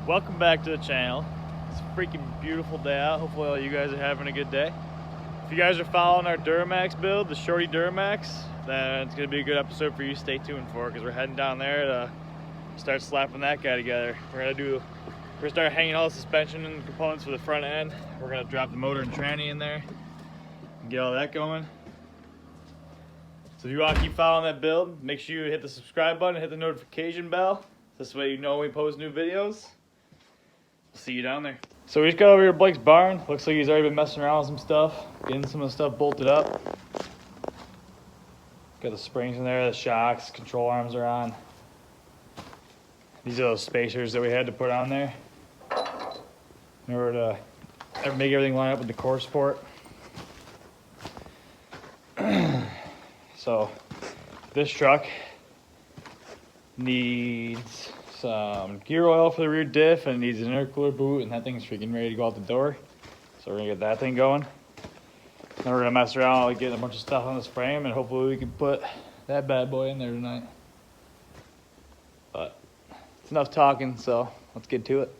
Welcome back to the channel. It's a freaking beautiful day out. Hopefully all you guys are having a good day. If you guys are following our Duramax build, the Shorty Duramax, then it's gonna be a good episode for you to stay tuned for, because we're heading down there to start slapping that guy together. We're gonna start hanging all the suspension and components for the front end. We're gonna drop the motor and tranny in there and get all that going. So if you want to keep following that build, make sure you hit the subscribe button, hit the notification bell. This way you know when we post new videos. We'll see you down there. So we just got over here at Blake's barn. Looks like he's already been messing around with some stuff, getting some of the stuff bolted up. Got the springs in there, the shocks, control arms are on. These are those spacers that we had to put on there in order to make everything line up with the core support. So this truck needs some gear oil for the rear diff, and it needs an intercooler boot, and that thing's freaking ready to go out the door. So we're gonna get that thing going. Then we're gonna mess around with getting a bunch of stuff on this frame, and hopefully we can put that bad boy in there tonight. But it's enough talking, so let's get to it.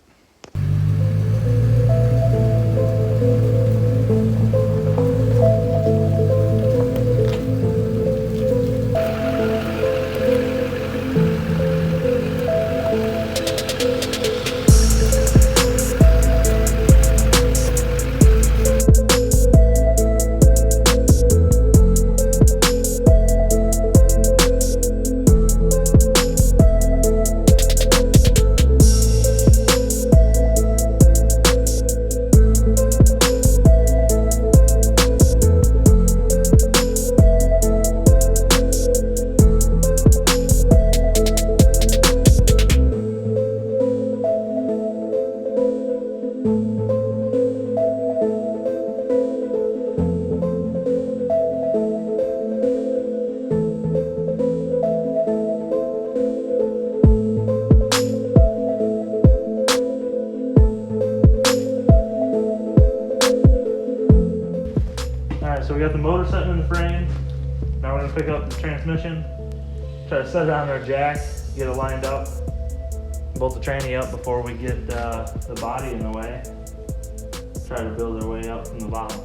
So we got the motor set in the frame. Now we're gonna pick up the transmission, try to set it on our jack, get it lined up, bolt the tranny up before we get the body in the way. Try to build our way up from the bottom.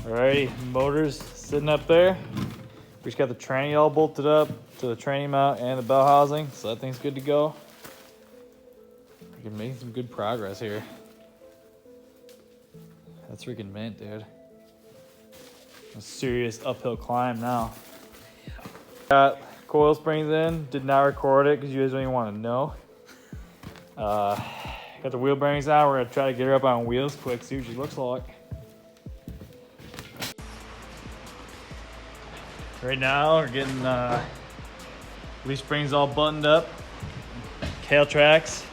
Alrighty, motor's sitting up there. We just got the tranny all bolted up to the tranny mount and the bell housing, so that thing's good to go. We're making some good progress here. That's freaking mint, dude. A serious uphill climb now. Got coil springs in, did not record it because you guys don't even want to know. Got the wheel bearings out. We're gonna try to get her up on wheels quick, see what she looks like. Right now we're getting leaf springs all buttoned up, tail tracks.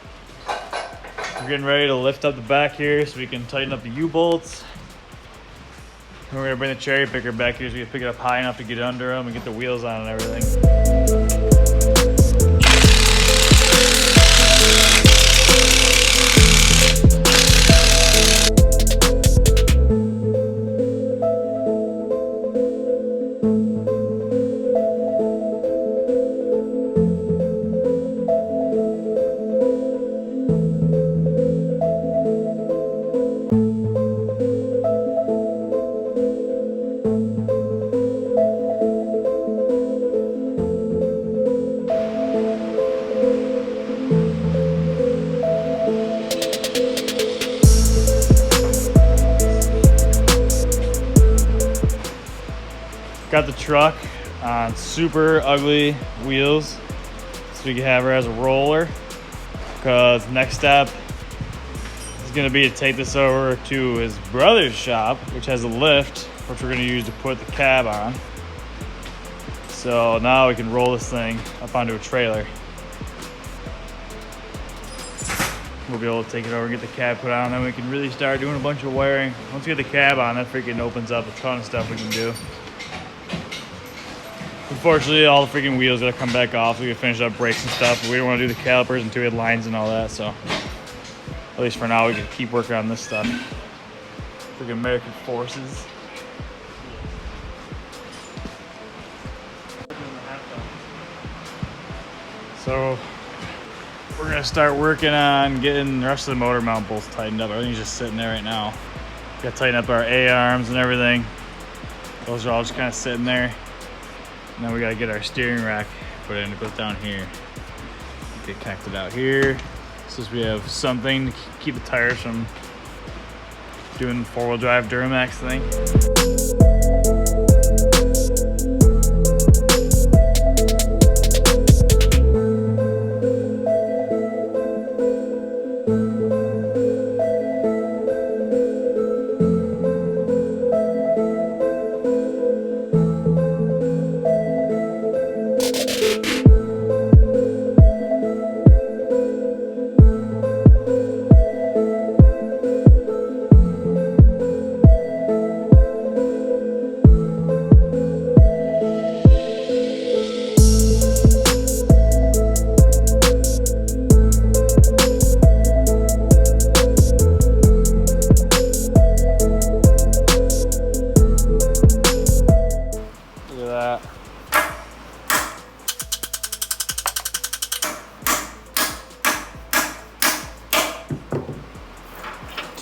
We're getting ready to lift up the back here so we can tighten up the U-bolts. And we're gonna bring the cherry picker back here so we can pick it up high enough to get under them and get the wheels on and everything. Got the truck on super ugly wheels so we can have her as a roller, because next step is going to be to take this over to his brother's shop, which has a lift, which we're going to use to put the cab on. So now we can roll this thing up onto a trailer. We'll be able to take it over and get the cab put on, and then we can really start doing a bunch of wiring. Once we get the cab on, that freaking opens up a ton of stuff we can do. Unfortunately, all the freaking wheels gotta come back off. We can finish up brakes and stuff, but we don't want to do the calipers until we had lines and all that. So at least for now, we can keep working on this stuff. Freaking American forces. So we're gonna start working on getting the rest of the motor mount bolts tightened up. Everything's just sitting there right now. Gotta tighten up our A-arms and everything. Those are all just kind of sitting there. And then we gotta get our steering rack put in. It goes down here. Get connected out here. So we have something to keep the tires from doing the four-wheel drive Duramax thing.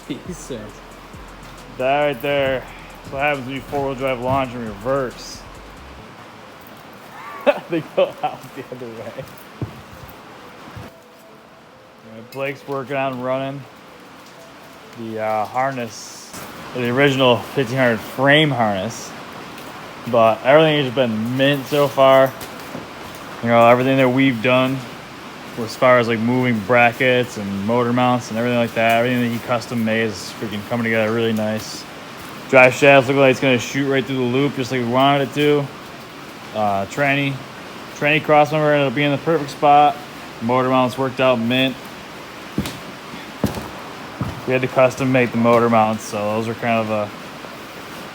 Jesus. That right there. That's what happens when you four-wheel drive launch in reverse. They go out the other way. Blake's working on running the harness, the original 1500 frame harness, but everything has been mint so far. You know, everything that we've done as far as like moving brackets and motor mounts and everything like that, everything that he custom made is freaking coming together really nice. Drive shafts look like it's gonna shoot right through the loop just like we wanted it to. Tranny crossmember ended up being the perfect spot. Motor mounts worked out mint. We had to custom make the motor mounts, so those are kind of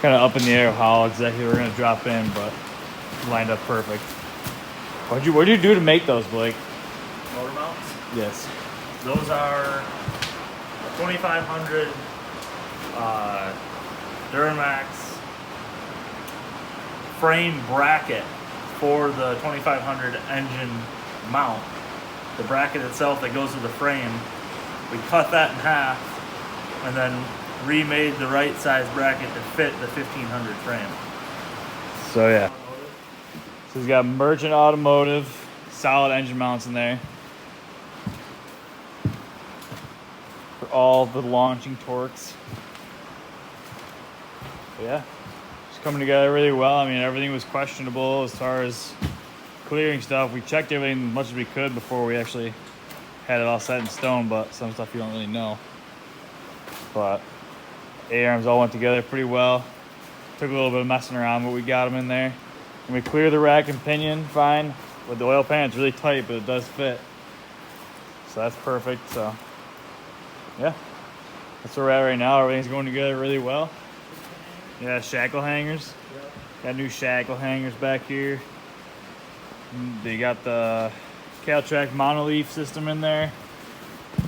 up in the air how exactly we're gonna drop in, but lined up perfect. What'd you do to make those, Blake? Motor mounts? Yes. Those are 2500 Duramax frame bracket for the 2500 engine mount. The bracket itself that goes to the frame, we cut that in half and then remade the right size bracket to fit the 1500 frame. So yeah. So he's got Merchant Automotive, solid engine mounts in there. For all the launching torques. But yeah, it's coming together really well. I mean, everything was questionable as far as clearing stuff. We checked everything as much as we could before we actually had it all set in stone, but some stuff you don't really know. But A-arms all went together pretty well. Took a little bit of messing around, but we got them in there. And we clear the rack and pinion fine. With the oil pan, it's really tight, but it does fit. So that's perfect. So yeah, that's where we're at right now. Everything's going together really well. Yeah, shackle hangers. Yep. Got new shackle hangers back here. They got the Caltrack monoleaf system in there.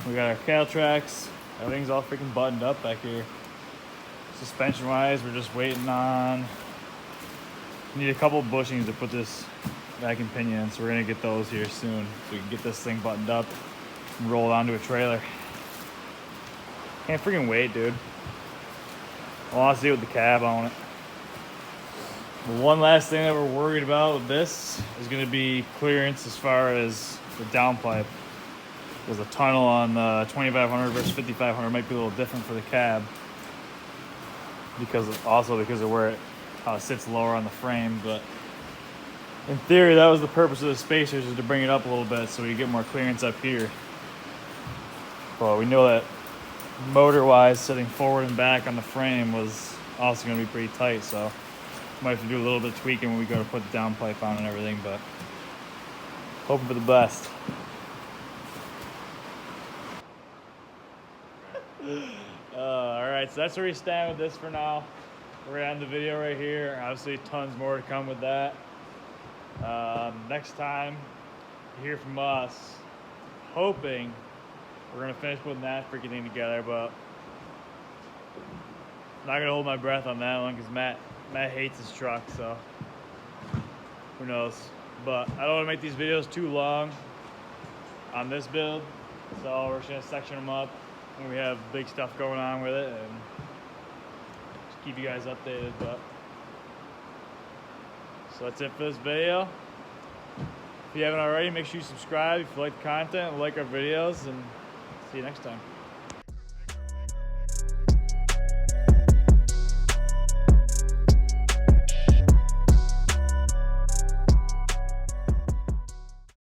We got our Caltracks. Everything's all freaking buttoned up back here. Suspension wise, we're just waiting on. Need a couple bushings to put this back in pinion in, so we're gonna get those here soon so we can get this thing buttoned up and roll it onto a trailer. Can't freaking wait, dude. I want to see it with the cab on it. The one last thing that we're worried about with this is going to be clearance as far as the downpipe. Because the tunnel on the 2500 versus 5500 might be a little different for the cab. Because of where how it sits lower on the frame. But in theory, that was the purpose of the spacers, is to bring it up a little bit so we get more clearance up here. But we know that motor-wise, sitting forward and back on the frame was also going to be pretty tight, so might have to do a little bit of tweaking when we go to put the downpipe on and everything, but hoping for the best. Alright, so that's where we stand with this for now. We're gonna end the video right here. Obviously tons more to come with that. Next time you hear from us, hoping we're gonna finish putting that freaking thing together, but I'm not gonna hold my breath on that one because Matt hates his truck, so who knows. But I don't want to make these videos too long on this build, so we're just gonna section them up when we have big stuff going on with it and just keep you guys updated. But so that's it for this video. If you haven't already, make sure you subscribe if you like the content, like our videos, and see you next time.